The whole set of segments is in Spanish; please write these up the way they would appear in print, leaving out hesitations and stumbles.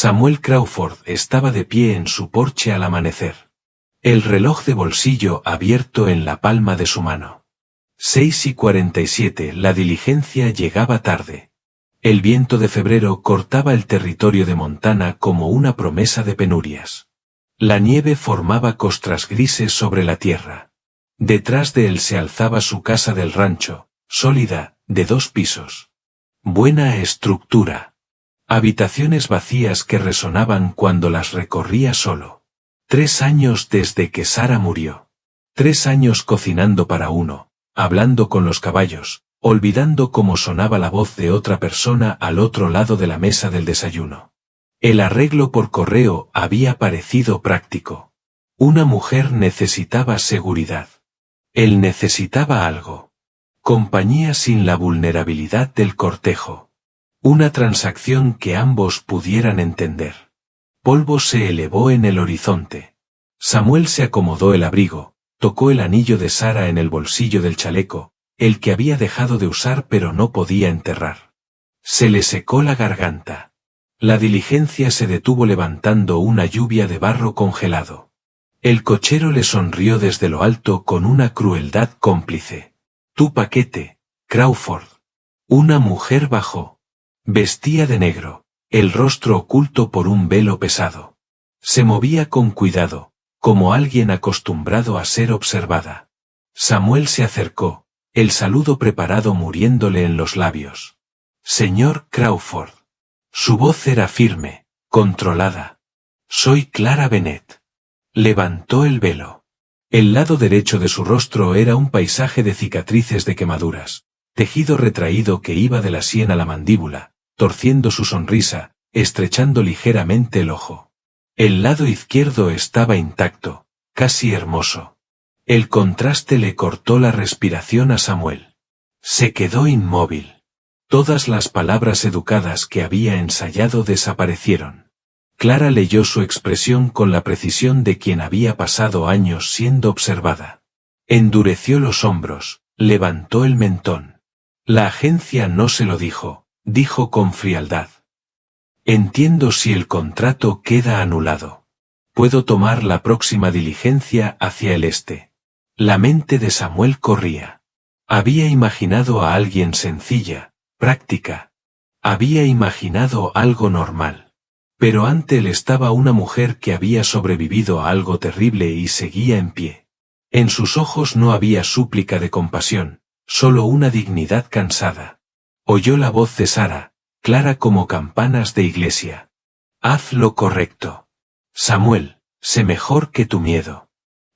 Samuel Crawford estaba de pie en su porche al amanecer. El reloj de bolsillo abierto en la palma de su mano. 6:47. La diligencia llegaba tarde. El viento de febrero cortaba el territorio de Montana como una promesa de penurias. La nieve formaba costras grises sobre la tierra. Detrás de él se alzaba su casa del rancho, sólida, de 2 pisos. Buena estructura. Habitaciones vacías que resonaban cuando las recorría solo. 3 años desde que Sara murió. 3 años cocinando para uno, hablando con los caballos, olvidando cómo sonaba la voz de otra persona al otro lado de la mesa del desayuno. El arreglo por correo había parecido práctico. Una mujer necesitaba seguridad. Él necesitaba algo. Compañía sin la vulnerabilidad del cortejo. Una transacción que ambos pudieran entender. Polvo se elevó en el horizonte. Samuel se acomodó el abrigo, tocó el anillo de Sara en el bolsillo del chaleco, el que había dejado de usar pero no podía enterrar. Se le secó la garganta. La diligencia se detuvo levantando una lluvia de barro congelado. El cochero le sonrió desde lo alto con una crueldad cómplice. Tu paquete, Crawford. Una mujer bajó. Vestía de negro, el rostro oculto por un velo pesado. Se movía con cuidado, como alguien acostumbrado a ser observada. Samuel se acercó, el saludo preparado muriéndole en los labios. Señor Crawford. Su voz era firme, controlada. Soy Clara Bennett. Levantó el velo. El lado derecho de su rostro era un paisaje de cicatrices de quemaduras, tejido retraído que iba de la sien a la mandíbula, torciendo su sonrisa, estrechando ligeramente el ojo. El lado izquierdo estaba intacto, casi hermoso. El contraste le cortó la respiración a Samuel. Se quedó inmóvil. Todas las palabras educadas que había ensayado desaparecieron. Clara leyó su expresión con la precisión de quien había pasado años siendo observada. Endureció los hombros, levantó el mentón. La agencia no se lo dijo, dijo con frialdad. Entiendo si el contrato queda anulado. Puedo tomar la próxima diligencia hacia el este. La mente de Samuel corría. Había imaginado a alguien sencilla, práctica. Había imaginado algo normal. Pero ante él estaba una mujer que había sobrevivido a algo terrible y seguía en pie. En sus ojos no había súplica de compasión, solo una dignidad cansada. Oyó la voz de Sara, clara como campanas de iglesia. Haz lo correcto. Samuel, sé mejor que tu miedo.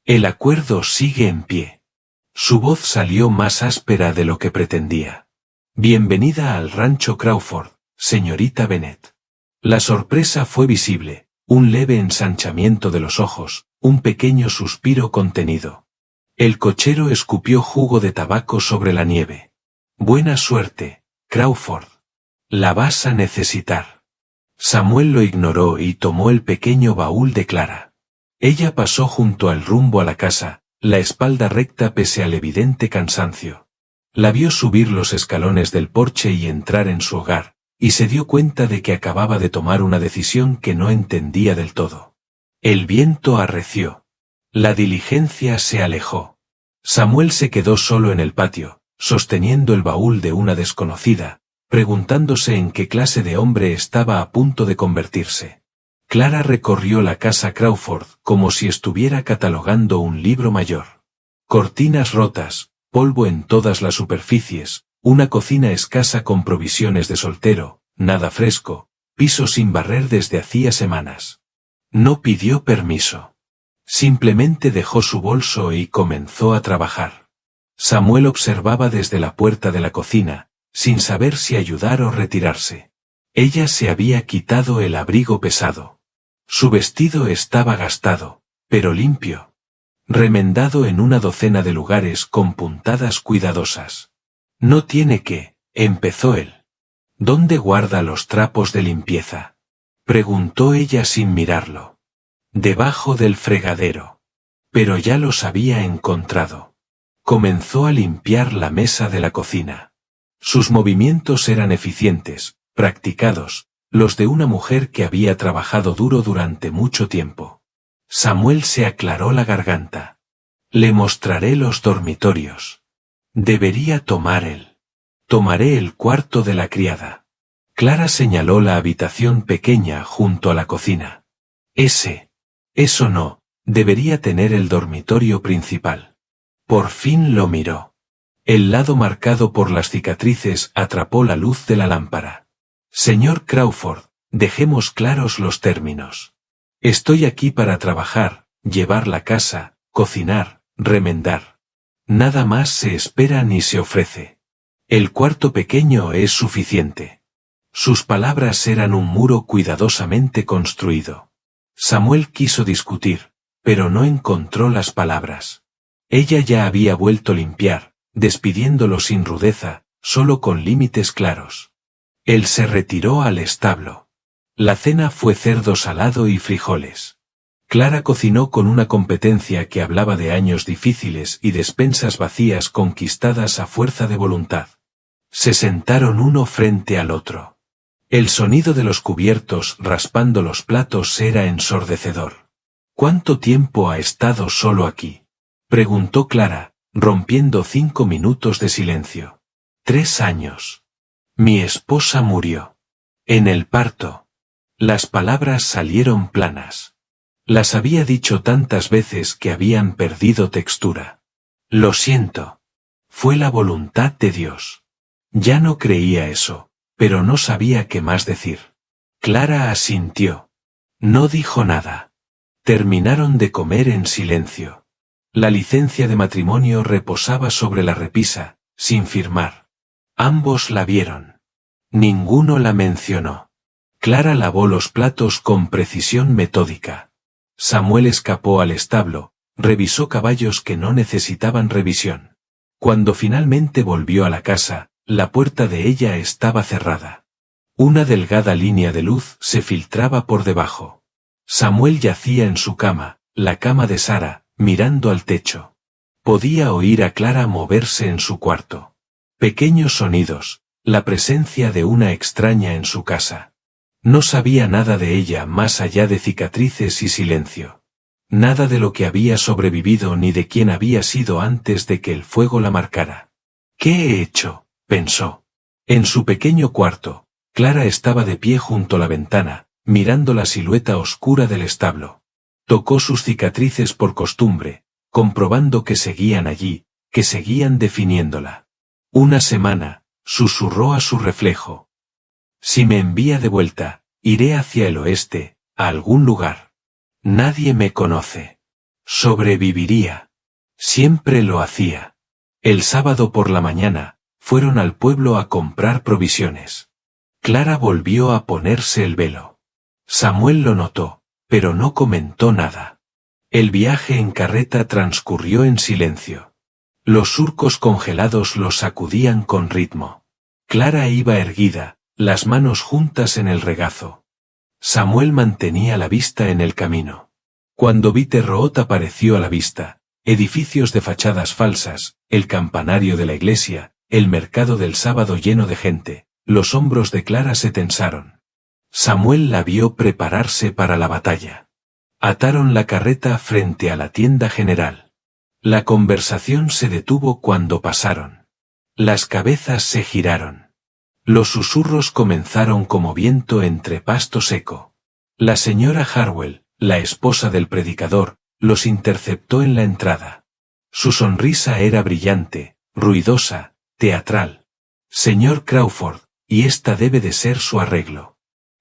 El acuerdo sigue en pie. Su voz salió más áspera de lo que pretendía. Bienvenida al rancho Crawford, señorita Bennett. La sorpresa fue visible, un leve ensanchamiento de los ojos, un pequeño suspiro contenido. El cochero escupió jugo de tabaco sobre la nieve. Buena suerte, Crawford. La vas a necesitar. Samuel lo ignoró y tomó el pequeño baúl de Clara. Ella pasó junto al rumbo a la casa, la espalda recta pese al evidente cansancio. La vio subir los escalones del porche y entrar en su hogar, y se dio cuenta de que acababa de tomar una decisión que no entendía del todo. El viento arreció. La diligencia se alejó. Samuel se quedó solo en el patio, sosteniendo el baúl de una desconocida, preguntándose en qué clase de hombre estaba a punto de convertirse. Clara recorrió la casa Crawford como si estuviera catalogando un libro mayor. Cortinas rotas, polvo en todas las superficies, una cocina escasa con provisiones de soltero, nada fresco, piso sin barrer desde hacía semanas. No pidió permiso. Simplemente dejó su bolso y comenzó a trabajar. Samuel observaba desde la puerta de la cocina, sin saber si ayudar o retirarse. Ella se había quitado el abrigo pesado. Su vestido estaba gastado, pero limpio. Remendado en una docena de lugares con puntadas cuidadosas. No tiene que, empezó él. ¿Dónde guarda los trapos de limpieza? Preguntó ella sin mirarlo. Debajo del fregadero. Pero ya los había encontrado. Comenzó a limpiar la mesa de la cocina. Sus movimientos eran eficientes, practicados, los de una mujer que había trabajado duro durante mucho tiempo. Samuel se aclaró la garganta. Le mostraré los dormitorios. Debería tomar él. Tomaré el cuarto de la criada. Clara señaló la habitación pequeña junto a la cocina. Eso no, debería tener el dormitorio principal. Por fin lo miró. El lado marcado por las cicatrices atrapó la luz de la lámpara. Señor Crawford, dejemos claros los términos. Estoy aquí para trabajar, llevar la casa, cocinar, remendar. Nada más se espera ni se ofrece. El cuarto pequeño es suficiente. Sus palabras eran un muro cuidadosamente construido. Samuel quiso discutir, pero no encontró las palabras. Ella ya había vuelto a limpiar, despidiéndolo sin rudeza, solo con límites claros. Él se retiró al establo. La cena fue cerdo salado y frijoles. Clara cocinó con una competencia que hablaba de años difíciles y despensas vacías conquistadas a fuerza de voluntad. Se sentaron uno frente al otro. El sonido de los cubiertos raspando los platos era ensordecedor. ¿Cuánto tiempo ha estado solo aquí?, preguntó Clara, rompiendo 5 minutos de silencio. 3 años. Mi esposa murió. En el parto. Las palabras salieron planas. Las había dicho tantas veces que habían perdido textura. Lo siento. Fue la voluntad de Dios. Ya no creía eso, pero no sabía qué más decir. Clara asintió. No dijo nada. Terminaron de comer en silencio. La licencia de matrimonio reposaba sobre la repisa, sin firmar. Ambos la vieron. Ninguno la mencionó. Clara lavó los platos con precisión metódica. Samuel escapó al establo, revisó caballos que no necesitaban revisión. Cuando finalmente volvió a la casa, la puerta de ella estaba cerrada. Una delgada línea de luz se filtraba por debajo. Samuel yacía en su cama, la cama de Sara, mirando al techo. Podía oír a Clara moverse en su cuarto. Pequeños sonidos, la presencia de una extraña en su casa. No sabía nada de ella más allá de cicatrices y silencio. Nada de lo que había sobrevivido ni de quién había sido antes de que el fuego la marcara. ¿Qué he hecho?, pensó. En su pequeño cuarto, Clara estaba de pie junto a la ventana, mirando la silueta oscura del establo. Tocó sus cicatrices por costumbre, comprobando que seguían allí, que seguían definiéndola. Una semana, susurró a su reflejo. Si me envía de vuelta, iré hacia el oeste, a algún lugar. Nadie me conoce. Sobreviviría. Siempre lo hacía. El sábado por la mañana, fueron al pueblo a comprar provisiones. Clara volvió a ponerse el velo. Samuel lo notó, pero no comentó nada. El viaje en carreta transcurrió en silencio. Los surcos congelados los sacudían con ritmo. Clara iba erguida, las manos juntas en el regazo. Samuel mantenía la vista en el camino. Cuando Bitter Road apareció a la vista, edificios de fachadas falsas, el campanario de la iglesia, el mercado del sábado lleno de gente, los hombros de Clara se tensaron. Samuel la vio prepararse para la batalla. Ataron la carreta frente a la tienda general. La conversación se detuvo cuando pasaron. Las cabezas se giraron. Los susurros comenzaron como viento entre pasto seco. La señora Harwell, la esposa del predicador, los interceptó en la entrada. Su sonrisa era brillante, ruidosa, teatral. Señor Crawford, y esta debe de ser su arreglo.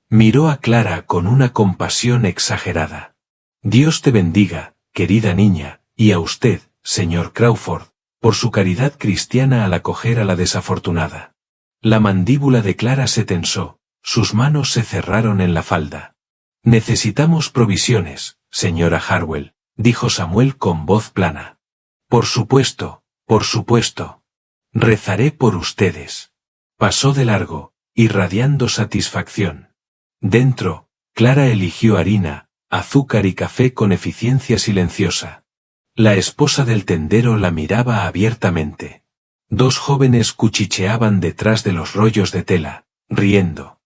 Miró a Clara con una compasión exagerada. Dios te bendiga, querida niña, y a usted, señor Crawford, por su caridad cristiana al acoger a la desafortunada. La mandíbula de Clara se tensó, sus manos se cerraron en la falda. Necesitamos provisiones, señora Harwell, dijo Samuel con voz plana. Por supuesto, por supuesto. Rezaré por ustedes. Pasó de largo, irradiando satisfacción. Dentro, Clara eligió harina, azúcar y café con eficiencia silenciosa. La esposa del tendero la miraba abiertamente. 2 jóvenes cuchicheaban detrás de los rollos de tela, riendo.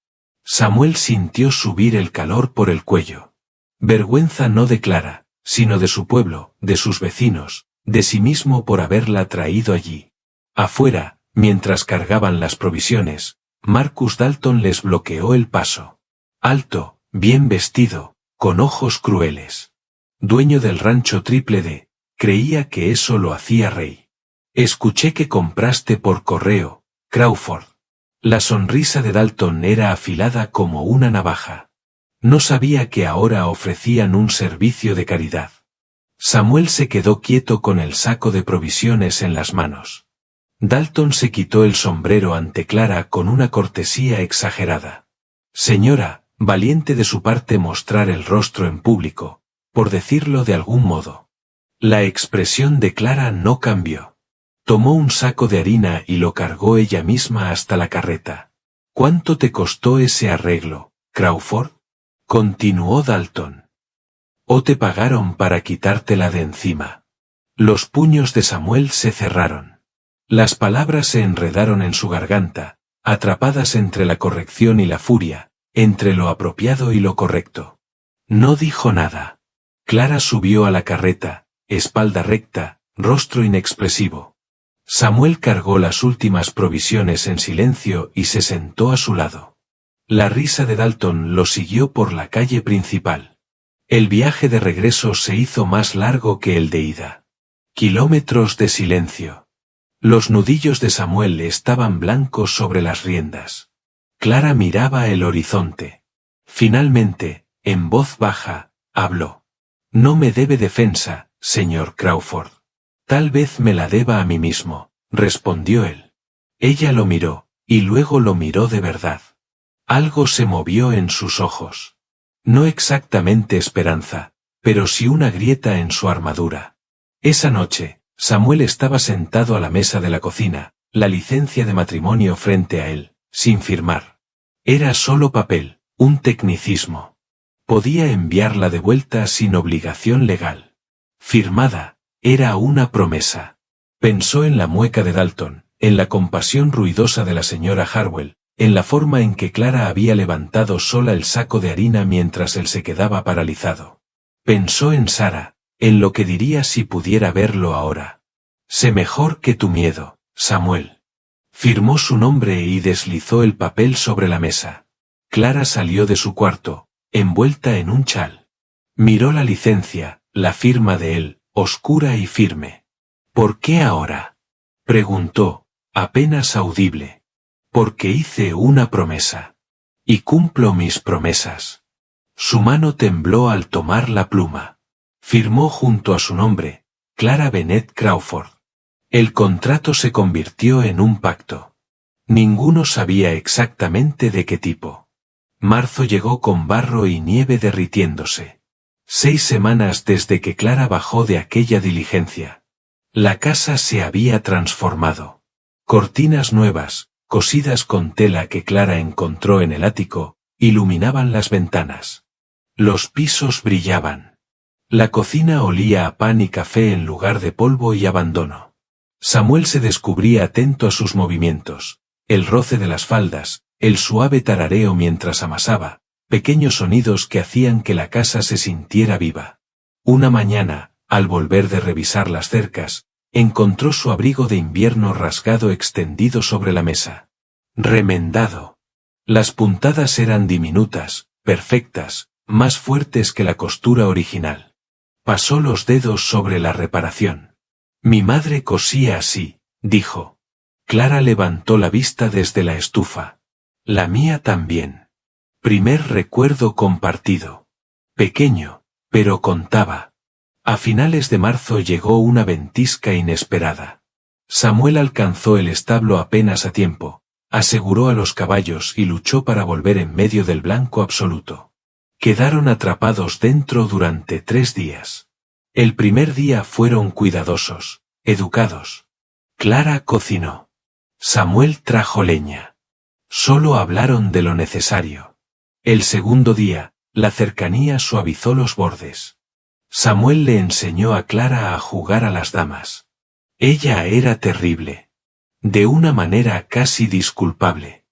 Samuel sintió subir el calor por el cuello. Vergüenza no de Clara, sino de su pueblo, de sus vecinos, de sí mismo por haberla traído allí. Afuera, mientras cargaban las provisiones, Marcus Dalton les bloqueó el paso. Alto, bien vestido, con ojos crueles. Dueño del rancho Triple D, creía que eso lo hacía rey. Escuché que compraste por correo, Crawford. La sonrisa de Dalton era afilada como una navaja. No sabía que ahora ofrecían un servicio de caridad. Samuel se quedó quieto con el saco de provisiones en las manos. Dalton se quitó el sombrero ante Clara con una cortesía exagerada. Señora, valiente de su parte mostrar el rostro en público, por decirlo de algún modo. La expresión de Clara no cambió. Tomó un saco de harina y lo cargó ella misma hasta la carreta. ¿Cuánto te costó ese arreglo, Crawford? Continuó Dalton. ¿O te pagaron para quitártela de encima? Los puños de Samuel se cerraron. Las palabras se enredaron en su garganta, atrapadas entre la corrección y la furia, entre lo apropiado y lo correcto. No dijo nada. Clara subió a la carreta, espalda recta, rostro inexpresivo. Samuel cargó las últimas provisiones en silencio y se sentó a su lado. La risa de Dalton lo siguió por la calle principal. El viaje de regreso se hizo más largo que el de ida. Kilómetros de silencio. Los nudillos de Samuel estaban blancos sobre las riendas. Clara miraba el horizonte. Finalmente, en voz baja, habló. No me debe defensa, señor Crawford. Tal vez me la deba a mí mismo, respondió él. Ella lo miró, y luego lo miró de verdad. Algo se movió en sus ojos. No exactamente esperanza, pero sí una grieta en su armadura. Esa noche, Samuel estaba sentado a la mesa de la cocina, la licencia de matrimonio frente a él, sin firmar. Era solo papel, un tecnicismo. Podía enviarla de vuelta sin obligación legal. Firmada. Era una promesa. Pensó en la mueca de Dalton, en la compasión ruidosa de la señora Harwell, en la forma en que Clara había levantado sola el saco de harina mientras él se quedaba paralizado. Pensó en Sara, en lo que diría si pudiera verlo ahora. Sé mejor que tu miedo, Samuel. Firmó su nombre y deslizó el papel sobre la mesa. Clara salió de su cuarto, envuelta en un chal. Miró la licencia, la firma de él, oscura y firme. ¿Por qué ahora? Preguntó, apenas audible. Porque hice una promesa. Y cumplo mis promesas. Su mano tembló al tomar la pluma. Firmó junto a su nombre, Clara Bennett Crawford. El contrato se convirtió en un pacto. Ninguno sabía exactamente de qué tipo. Marzo llegó con barro y nieve derritiéndose. 6 semanas desde que Clara bajó de aquella diligencia. La casa se había transformado. Cortinas nuevas, cosidas con tela que Clara encontró en el ático, iluminaban las ventanas. Los pisos brillaban. La cocina olía a pan y café en lugar de polvo y abandono. Samuel se descubría atento a sus movimientos, el roce de las faldas, el suave tarareo mientras amasaba, pequeños sonidos que hacían que la casa se sintiera viva. Una mañana, al volver de revisar las cercas, encontró su abrigo de invierno rasgado extendido sobre la mesa. Remendado. Las puntadas eran diminutas, perfectas, más fuertes que la costura original. Pasó los dedos sobre la reparación. Mi madre cosía así, dijo. Clara levantó la vista desde la estufa. La mía también. Primer recuerdo compartido. Pequeño, pero contaba. A finales de marzo llegó una ventisca inesperada. Samuel alcanzó el establo apenas a tiempo, aseguró a los caballos y luchó para volver en medio del blanco absoluto. Quedaron atrapados dentro durante 3 días. El primer día fueron cuidadosos, educados. Clara cocinó. Samuel trajo leña. Solo hablaron de lo necesario. El segundo día, la cercanía suavizó los bordes. Samuel le enseñó a Clara a jugar a las damas. Ella era terrible. De una manera casi disculpable.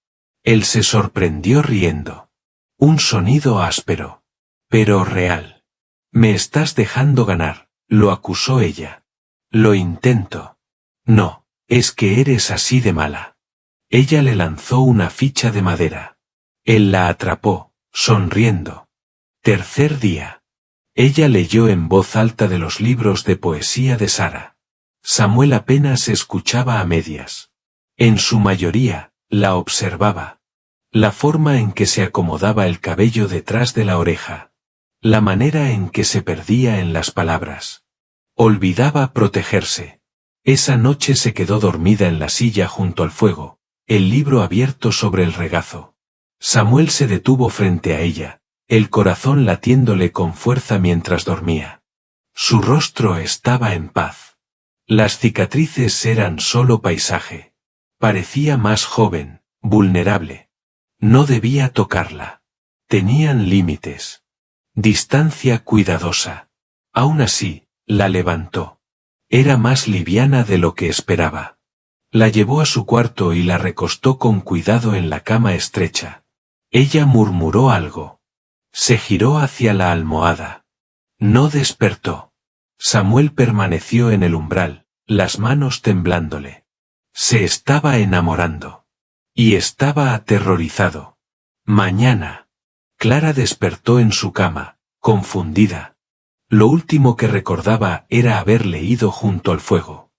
Él se sorprendió riendo. Un sonido áspero. Pero real. Me estás dejando ganar, lo acusó ella. Lo intento. No, es que eres así de mala. Ella le lanzó una ficha de madera. Él la atrapó, sonriendo. Tercer día. Ella leyó en voz alta de los libros de poesía de Sara. Samuel apenas escuchaba a medias. En su mayoría, la observaba. La forma en que se acomodaba el cabello detrás de la oreja. La manera en que se perdía en las palabras. Olvidaba protegerse. Esa noche se quedó dormida en la silla junto al fuego, el libro abierto sobre el regazo. Samuel se detuvo frente a ella, el corazón latiéndole con fuerza mientras dormía. Su rostro estaba en paz. Las cicatrices eran solo paisaje. Parecía más joven, vulnerable. No debía tocarla. Tenían límites. Distancia cuidadosa. Aún así, la levantó. Era más liviana de lo que esperaba. La llevó a su cuarto y la recostó con cuidado en la cama estrecha. Ella murmuró algo. Se giró hacia la almohada. No despertó. Samuel permaneció en el umbral, las manos temblándole. Se estaba enamorando. Y estaba aterrorizado. Mañana. Clara despertó en su cama, confundida. Lo último que recordaba era haber leído junto al fuego.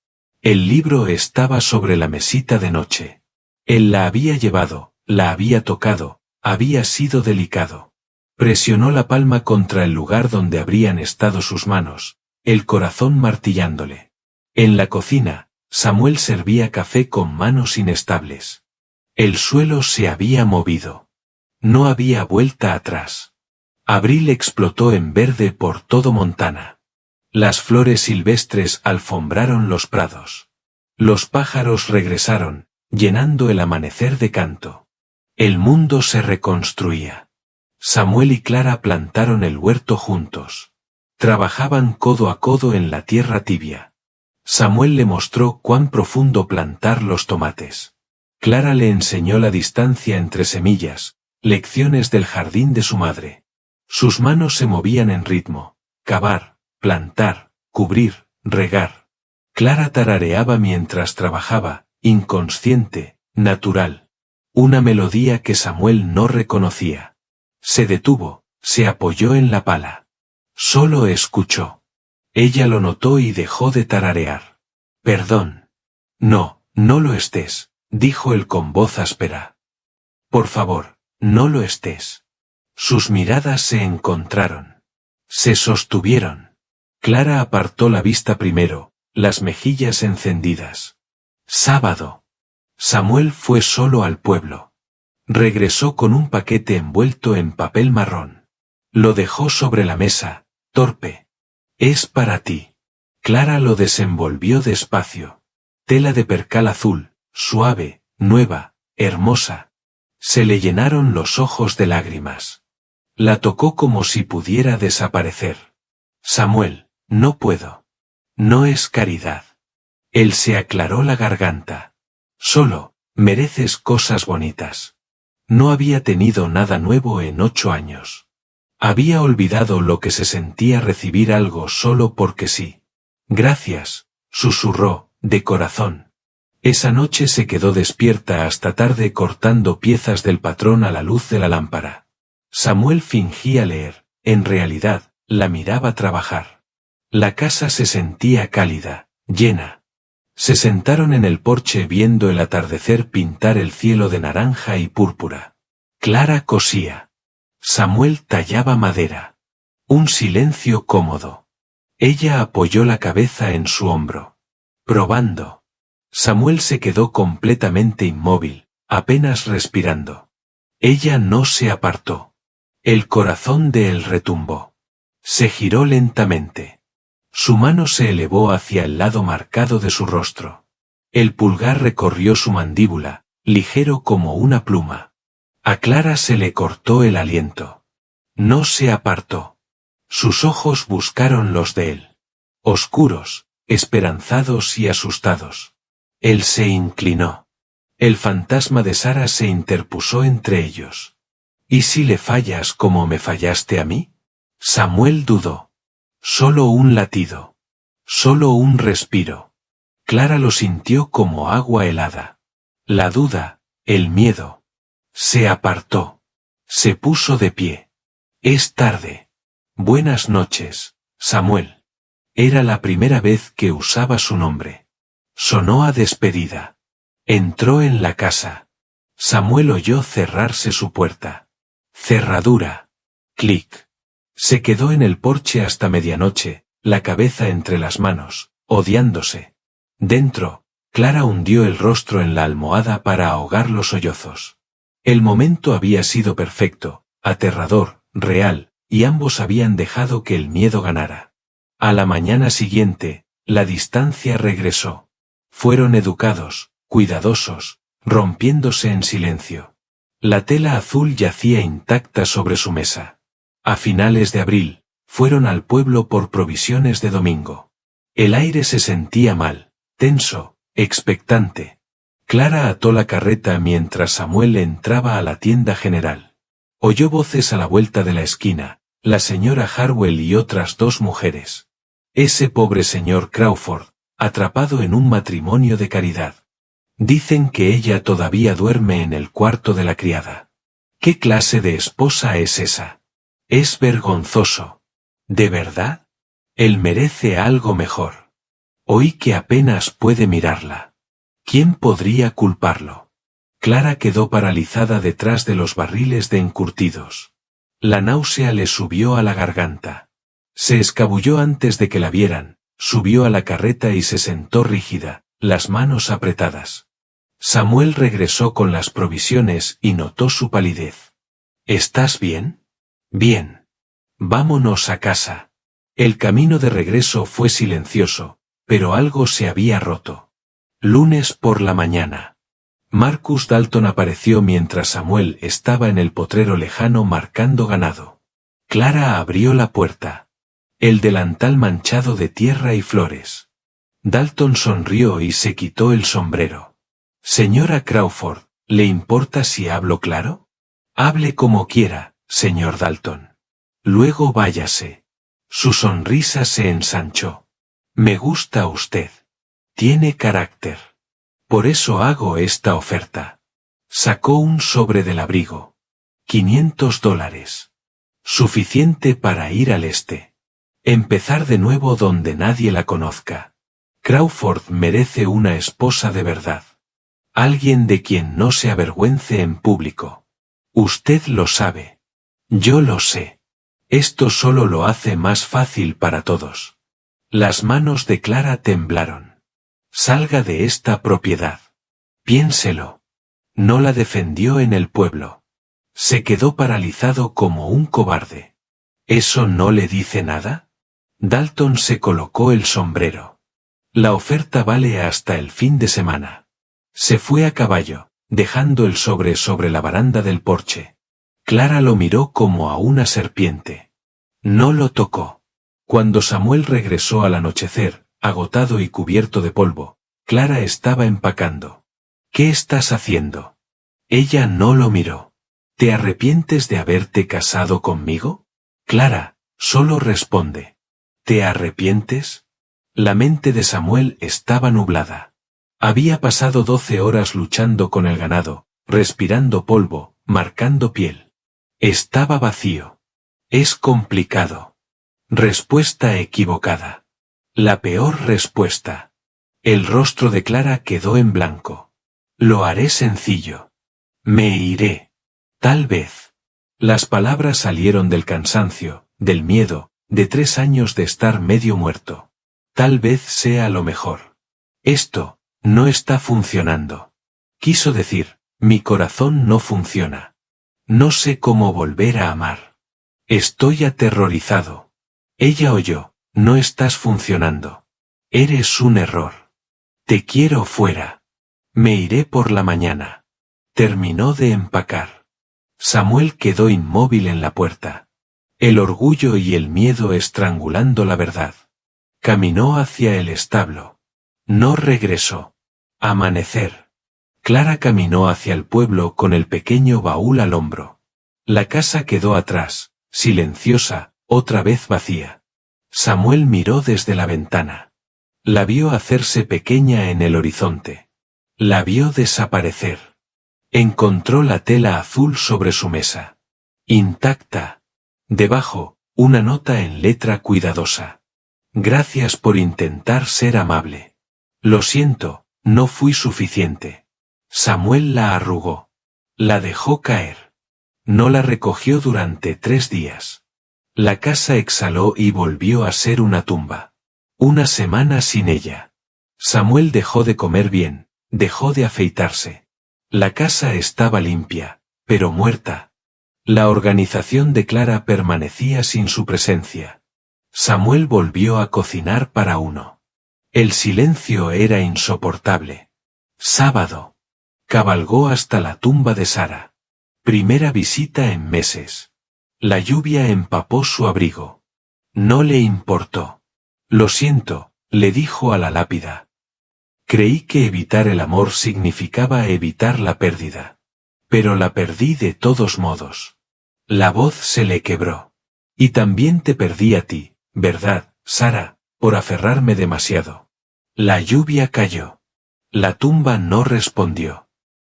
El libro estaba sobre la mesita de noche. Él la había llevado, la había tocado, había sido delicado. Presionó la palma contra el lugar donde habrían estado sus manos, el corazón martillándole. En la cocina, Samuel servía café con manos inestables. El suelo se había movido. No había vuelta atrás. Abril explotó en verde por todo Montana. Las flores silvestres alfombraron los prados. Los pájaros regresaron, llenando el amanecer de canto. El mundo se reconstruía. Samuel y Clara plantaron el huerto juntos. Trabajaban codo a codo en la tierra tibia. Samuel le mostró cuán profundo plantar los tomates. Clara le enseñó la distancia entre semillas, lecciones del jardín de su madre. Sus manos se movían en ritmo, cavar, plantar, cubrir, regar. Clara tarareaba mientras trabajaba, inconsciente, natural. Una melodía que Samuel no reconocía. Se detuvo, se apoyó en la pala. Solo escuchó. Ella lo notó y dejó de tararear. Perdón. No, no lo estés, dijo él con voz áspera. Por favor, no lo estés. Sus miradas se encontraron. Se sostuvieron. Clara apartó la vista primero, las mejillas encendidas. Sábado. Samuel fue solo al pueblo. Regresó con un paquete envuelto en papel marrón. Lo dejó sobre la mesa, torpe. Es para ti. Clara lo desenvolvió despacio. Tela de percal azul, suave, nueva, hermosa. Se le llenaron los ojos de lágrimas. La tocó como si pudiera desaparecer. Samuel, no puedo. No es caridad. Él se aclaró la garganta. Solo, mereces cosas bonitas. No había tenido nada nuevo en 8 años. Había olvidado lo que se sentía recibir algo solo porque sí. Gracias, susurró, de corazón. Esa noche se quedó despierta hasta tarde cortando piezas del patrón a la luz de la lámpara. Samuel fingía leer, en realidad, la miraba trabajar. La casa se sentía cálida, llena. Se sentaron en el porche viendo el atardecer pintar el cielo de naranja y púrpura. Clara cosía. Samuel tallaba madera. Un silencio cómodo. Ella apoyó la cabeza en su hombro. Probando. Samuel se quedó completamente inmóvil, apenas respirando. Ella no se apartó. El corazón de él retumbó. Se giró lentamente. Su mano se elevó hacia el lado marcado de su rostro. El pulgar recorrió su mandíbula, ligero como una pluma. A Clara se le cortó el aliento. No se apartó. Sus ojos buscaron los de él. Oscuros, esperanzados y asustados. Él se inclinó. El fantasma de Sara se interpuso entre ellos. ¿Y si le fallas como me fallaste a mí? Samuel dudó. Solo un latido. Solo un respiro. Clara lo sintió como agua helada. La duda, el miedo. Se apartó. Se puso de pie. Es tarde. Buenas noches, Samuel. Era la primera vez que usaba su nombre. Sonó a despedida. Entró en la casa. Samuel oyó cerrarse su puerta. Cerradura. Clic. Se quedó en el porche hasta medianoche, la cabeza entre las manos, odiándose. Dentro, Clara hundió el rostro en la almohada para ahogar los sollozos. El momento había sido perfecto, aterrador, real, y ambos habían dejado que el miedo ganara. A la mañana siguiente, la distancia regresó. Fueron educados, cuidadosos, rompiéndose en silencio. La tela azul yacía intacta sobre su mesa. A finales de abril, fueron al pueblo por provisiones de domingo. El aire se sentía mal, tenso, expectante. Clara ató la carreta mientras Samuel entraba a la tienda general. Oyó voces a la vuelta de la esquina, la señora Harwell y otras dos mujeres. Ese pobre señor Crawford, atrapado en un matrimonio de caridad. Dicen que ella todavía duerme en el cuarto de la criada. ¿Qué clase de esposa es esa? Es vergonzoso. ¿De verdad? Él merece algo mejor. Oí que apenas puede mirarla. ¿Quién podría culparlo? Clara quedó paralizada detrás de los barriles de encurtidos. La náusea le subió a la garganta. Se escabulló antes de que la vieran, subió a la carreta y se sentó rígida, las manos apretadas. Samuel regresó con las provisiones y notó su palidez. ¿Estás bien? Bien. Vámonos a casa. El camino de regreso fue silencioso, pero algo se había roto. Lunes por la mañana. Marcus Dalton apareció mientras Samuel estaba en el potrero lejano marcando ganado. Clara abrió la puerta. El delantal manchado de tierra y flores. Dalton sonrió y se quitó el sombrero. Señora Crawford, ¿le importa si hablo claro? Hable como quiera, señor Dalton. Luego váyase. Su sonrisa se ensanchó. Me gusta usted. Tiene carácter. Por eso hago esta oferta. Sacó un sobre del abrigo. $500. Suficiente para ir al este. Empezar de nuevo donde nadie la conozca. Crawford merece una esposa de verdad. Alguien de quien no se avergüence en público. Usted lo sabe. Yo lo sé. Esto solo lo hace más fácil para todos. Las manos de Clara temblaron. Salga de esta propiedad. Piénselo. No la defendió en el pueblo. Se quedó paralizado como un cobarde. ¿Eso no le dice nada? Dalton se colocó el sombrero. La oferta vale hasta el fin de semana. Se fue a caballo, dejando el sobre la baranda del porche. Clara lo miró como a una serpiente. No lo tocó. Cuando Samuel regresó al anochecer, agotado y cubierto de polvo, Clara estaba empacando. ¿Qué estás haciendo? Ella no lo miró. ¿Te arrepientes de haberte casado conmigo? Clara, solo responde. ¿Te arrepientes? La mente de Samuel estaba nublada. Había pasado 12 horas luchando con el ganado, respirando polvo, marcando piel. Estaba vacío. Es complicado. Respuesta equivocada. La peor respuesta. El rostro de Clara quedó en blanco. Lo haré sencillo. Me iré. Tal vez. Las palabras salieron del cansancio, del miedo, de 3 años de estar medio muerto. Tal vez sea lo mejor. Esto no está funcionando. Quiso decir, mi corazón no funciona. No sé cómo volver a amar. Estoy aterrorizado. Ella oyó, no estás funcionando. Eres un error. Te quiero fuera. Me iré por la mañana. Terminó de empacar. Samuel quedó inmóvil en la puerta. El orgullo y el miedo estrangulando la verdad. Caminó hacia el establo. No regresó. Amanecer. Clara caminó hacia el pueblo con el pequeño baúl al hombro. La casa quedó atrás, silenciosa, otra vez vacía. Samuel miró desde la ventana. La vio hacerse pequeña en el horizonte. La vio desaparecer. Encontró la tela azul sobre su mesa. Intacta. Debajo, una nota en letra cuidadosa. Gracias por intentar ser amable. Lo siento, no fui suficiente. Samuel la arrugó. La dejó caer. No la recogió durante 3 días. La casa exhaló y volvió a ser una tumba. Una semana sin ella. Samuel dejó de comer bien, dejó de afeitarse. La casa estaba limpia, pero muerta. La organización de Clara permanecía sin su presencia. Samuel volvió a cocinar para uno. El silencio era insoportable. Sábado. Cabalgó hasta la tumba de Sara. Primera visita en meses. La lluvia empapó su abrigo. No le importó. Lo siento, le dijo a la lápida. Creí que evitar el amor significaba evitar la pérdida. Pero la perdí de todos modos. La voz se le quebró. Y también te perdí a ti, ¿verdad, Sara, por aferrarme demasiado? La lluvia cayó. La tumba no respondió.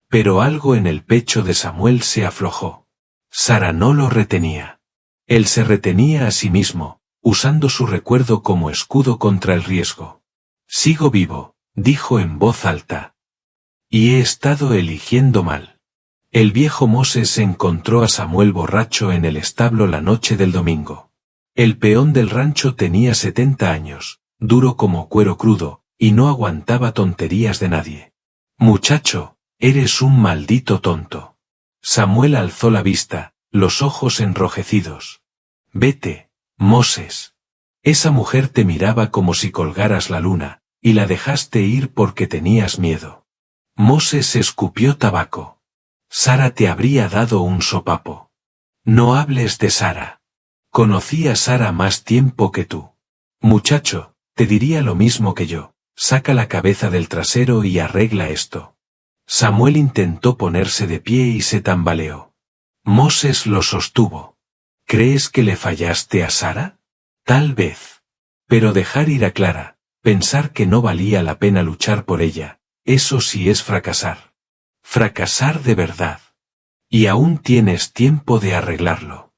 Pero algo en el pecho de Samuel se aflojó. Sara no lo retenía. Él se retenía a sí mismo, usando su recuerdo como escudo contra el riesgo. Sigo vivo, dijo en voz alta. Y he estado eligiendo mal. El viejo Moses encontró a Samuel borracho en el establo la noche del domingo. El peón del rancho tenía 70 años, duro como cuero crudo, y no aguantaba tonterías de nadie. Muchacho, eres un maldito tonto. Samuel alzó la vista, los ojos enrojecidos. Vete, Moses. Esa mujer te miraba como si colgaras la luna, y la dejaste ir porque tenías miedo. Moses escupió tabaco. Sara te habría dado un sopapo. No hables de Sara. Conocí a Sara más tiempo que tú. Muchacho, te diría lo mismo que yo. Saca la cabeza del trasero y arregla esto. Samuel intentó ponerse de pie y se tambaleó. Moses lo sostuvo. ¿Crees que le fallaste a Sara? Tal vez. Pero dejar ir a Clara, pensar que no valía la pena luchar por ella, eso sí es fracasar. Fracasar de verdad. Y aún tienes tiempo de arreglarlo.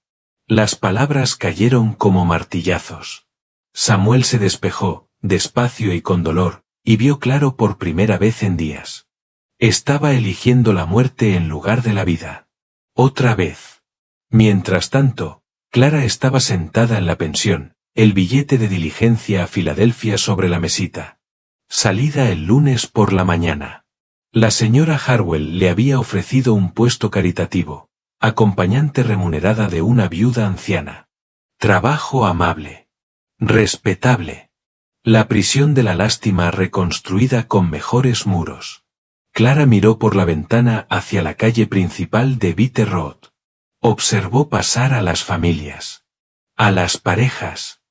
Las palabras cayeron como martillazos. Samuel se despejó, despacio y con dolor, y vio claro por primera vez en días. Estaba eligiendo la muerte en lugar de la vida. Otra vez. Mientras tanto, Clara estaba sentada en la pensión, el billete de diligencia a Filadelfia sobre la mesita. Salida el lunes por la mañana. La señora Harwell le había ofrecido un puesto caritativo, acompañante remunerada de una viuda anciana. Trabajo amable. Respetable. La prisión de la lástima reconstruida con mejores muros. Clara miró por la ventana hacia la calle principal de Bitter Road. Observó pasar a las familias. A las parejas.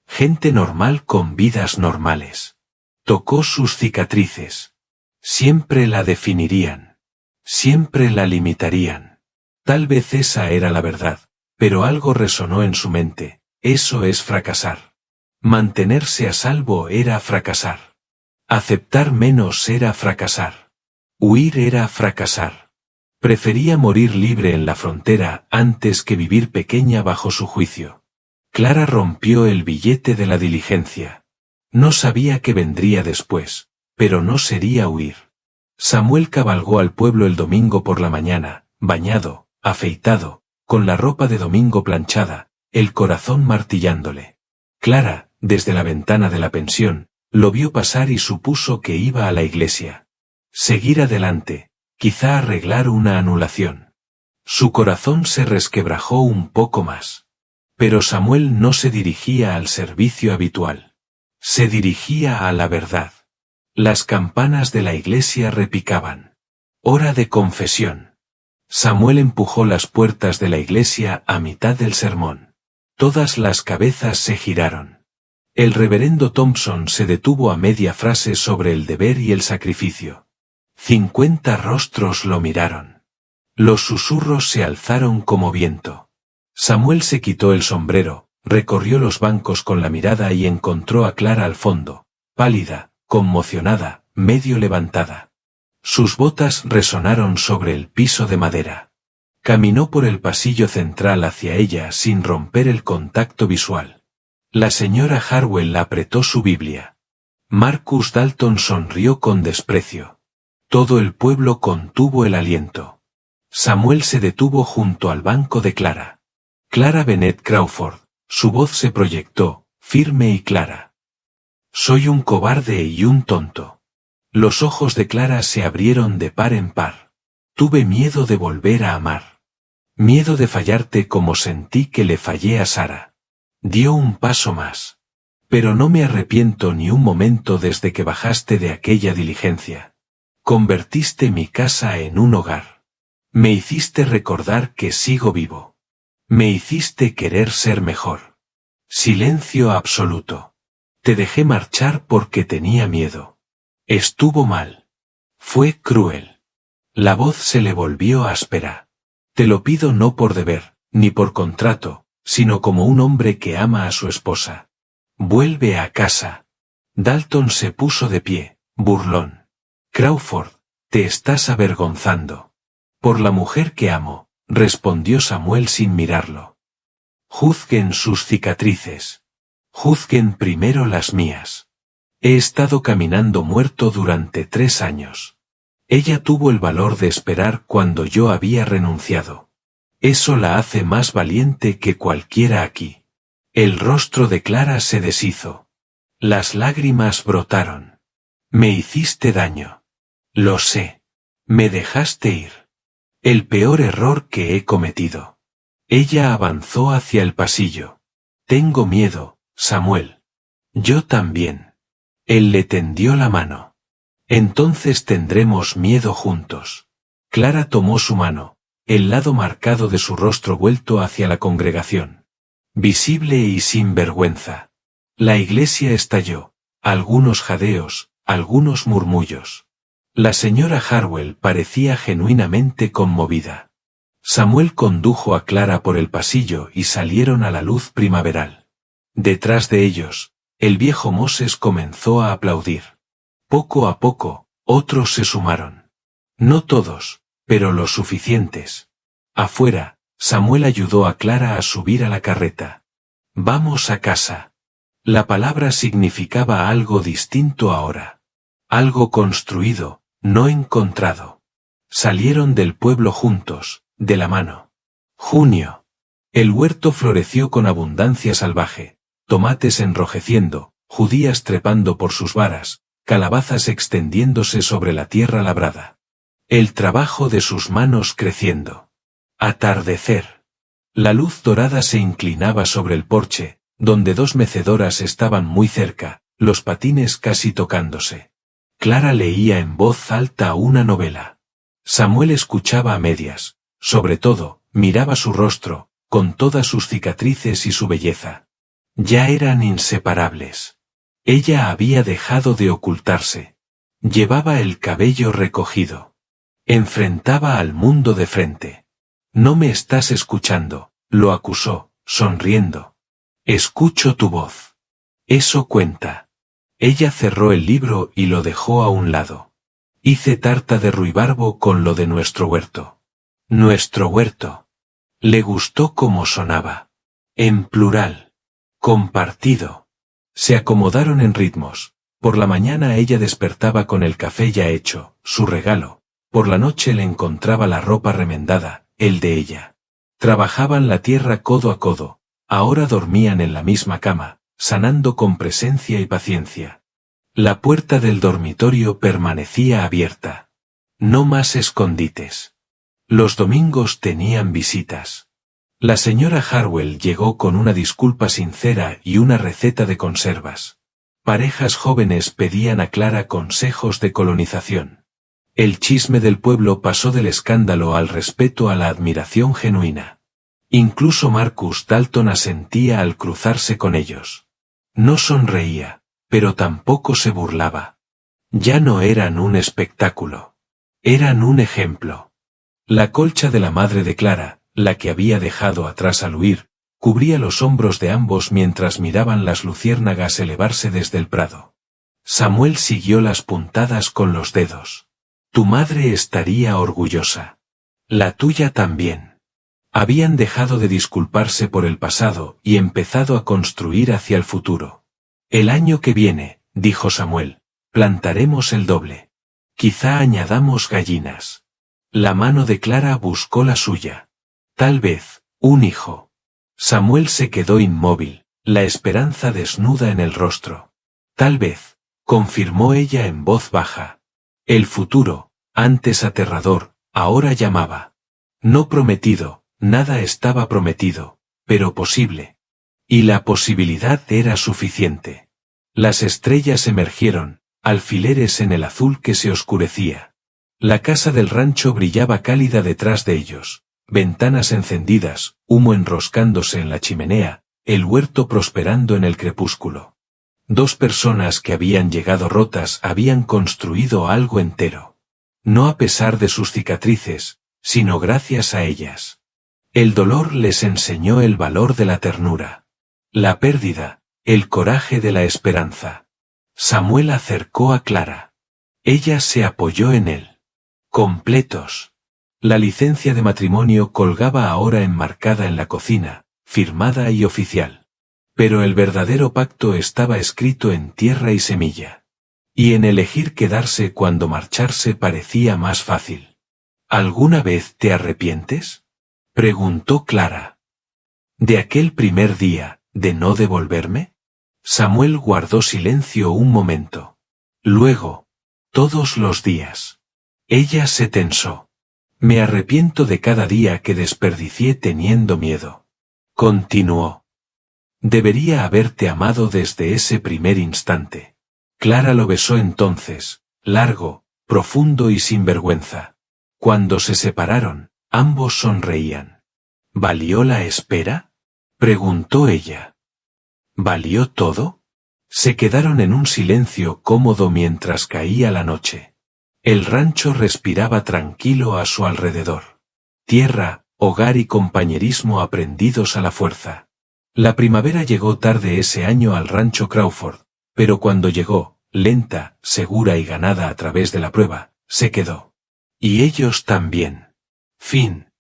Gente normal con vidas normales. Tocó sus cicatrices. Siempre la definirían. Siempre la limitarían. Tal vez esa era la verdad, pero algo resonó en su mente. Eso es fracasar. Mantenerse a salvo era fracasar. Aceptar menos era fracasar. Huir era fracasar. Prefería morir libre en la frontera antes que vivir pequeña bajo su juicio. Clara rompió el billete de la diligencia. No sabía qué vendría después, pero no sería huir. Samuel cabalgó al pueblo el domingo por la mañana, bañado, afeitado, con la ropa de domingo planchada, el corazón martillándole. Clara, desde la ventana de la pensión, lo vio pasar y supuso que iba a la iglesia. Seguir adelante, quizá arreglar una anulación. Su corazón se resquebrajó un poco más. Pero Samuel no se dirigía al servicio habitual. Se dirigía a la verdad. Las campanas de la iglesia repicaban. Hora de confesión. Samuel empujó las puertas de la iglesia a mitad del sermón. Todas las cabezas se giraron. El reverendo Thompson se detuvo a media frase sobre el deber y el sacrificio. 50 rostros lo miraron. Los susurros se alzaron como viento. Samuel se quitó el sombrero, recorrió los bancos con la mirada y encontró a Clara al fondo, pálida, conmocionada, medio levantada. Sus botas resonaron sobre el piso de madera. Caminó por el pasillo central hacia ella sin romper el contacto visual. La señora Harwell apretó su Biblia. Marcus Dalton sonrió con desprecio. Todo el pueblo contuvo el aliento. Samuel se detuvo junto al banco de Clara. Clara Bennett Crawford, su voz se proyectó, firme y clara. Soy un cobarde y un tonto. Los ojos de Clara se abrieron de par en par. Tuve miedo de volver a amar. Miedo de fallarte como sentí que le fallé a Sara. Dio un paso más. Pero no me arrepiento ni un momento desde que bajaste de aquella diligencia. Convertiste mi casa en un hogar. Me hiciste recordar que sigo vivo. Me hiciste querer ser mejor. Silencio absoluto. Te dejé marchar porque tenía miedo. Estuvo mal. Fue cruel. La voz se le volvió áspera. Te lo pido no por deber, ni por contrato, sino como un hombre que ama a su esposa. Vuelve a casa. Dalton se puso de pie, burlón. Crawford, te estás avergonzando. Por la mujer que amo, respondió Samuel sin mirarlo. Juzguen sus cicatrices. Juzguen primero las mías. He estado caminando muerto durante 3 años. Ella tuvo el valor de esperar cuando yo había renunciado. Eso la hace más valiente que cualquiera aquí. El rostro de Clara se deshizo. Las lágrimas brotaron. Me hiciste daño. Lo sé. Me dejaste ir. El peor error que he cometido. Ella avanzó hacia el pasillo. Tengo miedo, Samuel. Yo también. Él le tendió la mano. Entonces tendremos miedo juntos. Clara tomó su mano, el lado marcado de su rostro vuelto hacia la congregación. Visible y sin vergüenza. La iglesia estalló, algunos jadeos, algunos murmullos. La señora Harwell parecía genuinamente conmovida. Samuel condujo a Clara por el pasillo y salieron a la luz primaveral. Detrás de ellos, el viejo Moses comenzó a aplaudir. Poco a poco, otros se sumaron. No todos, pero los suficientes. Afuera, Samuel ayudó a Clara a subir a la carreta. Vamos a casa. La palabra significaba algo distinto ahora. Algo construido, no encontrado. Salieron del pueblo juntos, de la mano. Junio. El huerto floreció con abundancia salvaje, tomates enrojeciendo, judías trepando por sus varas, calabazas extendiéndose sobre la tierra labrada. El trabajo de sus manos creciendo. Atardecer. La luz dorada se inclinaba sobre el porche, donde 2 mecedoras estaban muy cerca, los patines casi tocándose. Clara leía en voz alta una novela. Samuel escuchaba a medias, sobre todo, miraba su rostro, con todas sus cicatrices y su belleza. Ya eran inseparables. Ella había dejado de ocultarse. Llevaba el cabello recogido. Enfrentaba al mundo de frente. No me estás escuchando, lo acusó, sonriendo. Escucho tu voz. Eso cuenta. Ella cerró el libro y lo dejó a un lado. Hice tarta de ruibarbo con lo de nuestro huerto. Nuestro huerto. Le gustó cómo sonaba. En plural. Compartido. Se acomodaron en ritmos. Por la mañana ella despertaba con el café ya hecho, su regalo. Por la noche le encontraba la ropa remendada, el de ella. Trabajaban la tierra codo a codo. Ahora dormían en la misma cama, sanando con presencia y paciencia. La puerta del dormitorio permanecía abierta. No más escondites. Los domingos tenían visitas. La señora Harwell llegó con una disculpa sincera y una receta de conservas. Parejas jóvenes pedían a Clara consejos de colonización. El chisme del pueblo pasó del escándalo al respeto a la admiración genuina. Incluso Marcus Dalton asentía al cruzarse con ellos. No sonreía, pero tampoco se burlaba. Ya no eran un espectáculo. Eran un ejemplo. La colcha de la madre de Clara, la que había dejado atrás al huir, cubría los hombros de ambos mientras miraban las luciérnagas elevarse desde el prado. Samuel siguió las puntadas con los dedos. Tu madre estaría orgullosa. La tuya también. Habían dejado de disculparse por el pasado y empezado a construir hacia el futuro. El año que viene, dijo Samuel, plantaremos el doble. Quizá añadamos gallinas. La mano de Clara buscó la suya. Tal vez, un hijo. Samuel se quedó inmóvil, la esperanza desnuda en el rostro. Tal vez, confirmó ella en voz baja. El futuro, antes aterrador, ahora llamaba. No prometido, nada estaba prometido, pero posible. Y la posibilidad era suficiente. Las estrellas emergieron, alfileres en el azul que se oscurecía. La casa del rancho brillaba cálida detrás de ellos, ventanas encendidas, humo enroscándose en la chimenea, el huerto prosperando en el crepúsculo. Dos personas que habían llegado rotas habían construido algo entero. No a pesar de sus cicatrices, sino gracias a ellas. El dolor les enseñó el valor de la ternura. La pérdida, el coraje de la esperanza. Samuel acercó a Clara. Ella se apoyó en él. Completos. La licencia de matrimonio colgaba ahora enmarcada en la cocina, firmada y oficial. Pero el verdadero pacto estaba escrito en tierra y semilla. Y en elegir quedarse cuando marcharse parecía más fácil. ¿Alguna vez te arrepientes?, preguntó Clara. ¿De aquel primer día, de no devolverme? Samuel guardó silencio un momento. Luego, todos los días. Ella se tensó. Me arrepiento de cada día que desperdicié teniendo miedo. Continuó. Debería haberte amado desde ese primer instante. Clara lo besó entonces, largo, profundo y sin vergüenza. Cuando se separaron, ambos sonreían. ¿Valió la espera?, preguntó ella. ¿Valió todo? Se quedaron en un silencio cómodo mientras caía la noche. El rancho respiraba tranquilo a su alrededor. Tierra, hogar y compañerismo aprendidos a la fuerza. La primavera llegó tarde ese año al rancho Crawford, pero cuando llegó, lenta, segura y ganada a través de la prueba, se quedó. Y ellos también. Fin.